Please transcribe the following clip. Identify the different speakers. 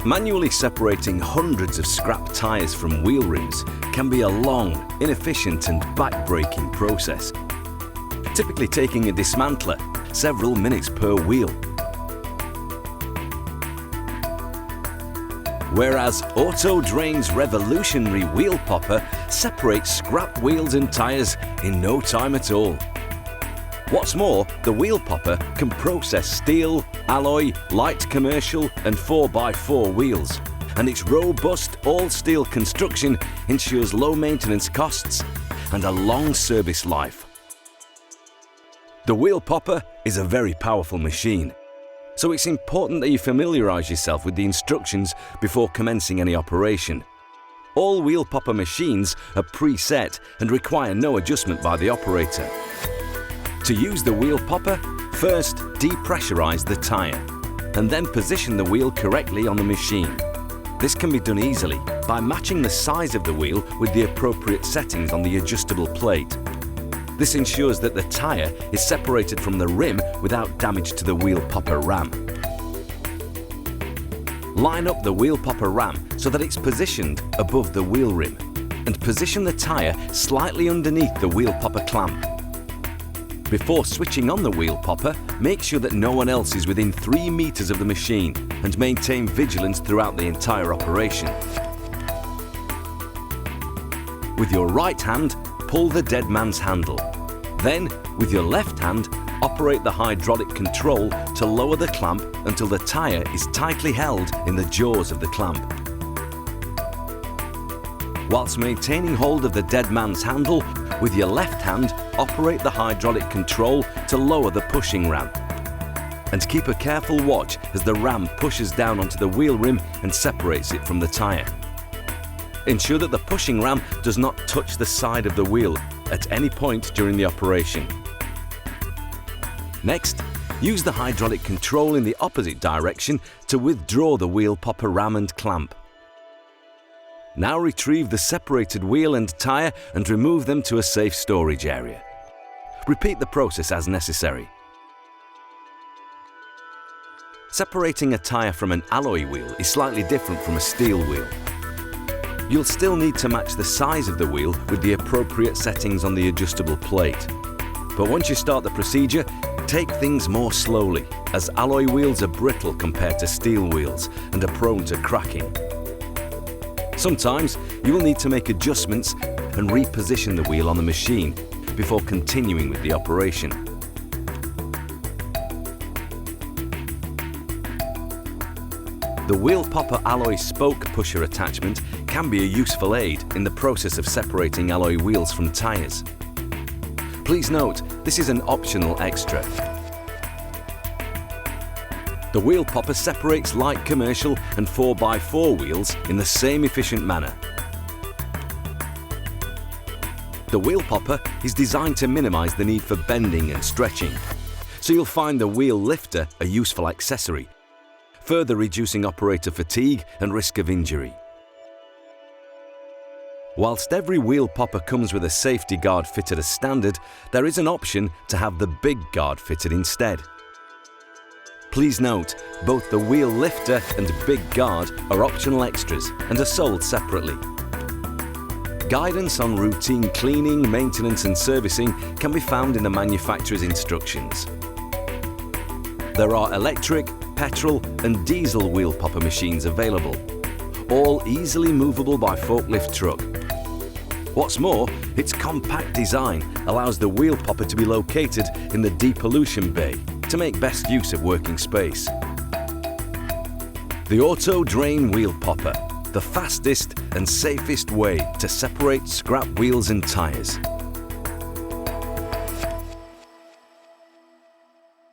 Speaker 1: Manually separating hundreds of scrap tyres from wheel rims can be a long, inefficient and back-breaking process, typically taking a dismantler several minutes per wheel. Whereas AutoDrain's revolutionary wheel popper separates scrap wheels and tyres in no time at all. What's more, the wheel popper can process steel, alloy, light commercial and 4x4 wheels, and its robust all-steel construction ensures low maintenance costs and a long service life. The wheel popper is a very powerful machine, so it's important that you familiarise yourself with the instructions before commencing any operation. All wheel popper machines are preset and require no adjustment by the operator. To use the wheel popper, first depressurise the tyre and then position the wheel correctly on the machine. This can be done easily by matching the size of the wheel with the appropriate settings on the adjustable plate. This ensures that the tyre is separated from the rim without damage to the wheel popper ram. Line up the wheel popper ram so that it's positioned above the wheel rim and position the tyre slightly underneath the wheel popper clamp. Before switching on the wheel popper, make sure that no one else is within 3 meters of the machine and maintain vigilance throughout the entire operation. With your right hand, pull the dead man's handle. Then, with your left hand, operate the hydraulic control to lower the clamp until the tyre is tightly held in the jaws of the clamp. Whilst maintaining hold of the dead man's handle, with your left hand, operate the hydraulic control to lower the pushing ram. And keep a careful watch as the ram pushes down onto the wheel rim and separates it from the tyre. Ensure that the pushing ram does not touch the side of the wheel at any point during the operation. Next, use the hydraulic control in the opposite direction to withdraw the wheel popper ram and clamp. Now retrieve the separated wheel and tyre and remove them to a safe storage area. Repeat the process as necessary. Separating a tyre from an alloy wheel is slightly different from a steel wheel. You'll still need to match the size of the wheel with the appropriate settings on the adjustable plate. But once you start the procedure, take things more slowly, as alloy wheels are brittle compared to steel wheels and are prone to cracking. Sometimes you will need to make adjustments and reposition the wheel on the machine before continuing with the operation. The wheel popper alloy spoke pusher attachment can be a useful aid in the process of separating alloy wheels from tyres. Please note, this is an optional extra. The wheel popper separates light commercial and 4x4 wheels in the same efficient manner. The wheel popper is designed to minimise the need for bending and stretching, so you'll find the wheel lifter a useful accessory, further reducing operator fatigue and risk of injury. Whilst every wheel popper comes with a safety guard fitted as standard, there is an option to have the big guard fitted instead. Please note, both the wheel lifter and big guard are optional extras and are sold separately. Guidance on routine cleaning, maintenance and servicing can be found in the manufacturer's instructions. There are electric, petrol and diesel wheel popper machines available, all easily movable by forklift truck. What's more, its compact design allows the wheel popper to be located in the depollution bay to make best use of working space. The AutoDrain WheelPopper, the fastest and safest way to separate scrap wheels and tyres.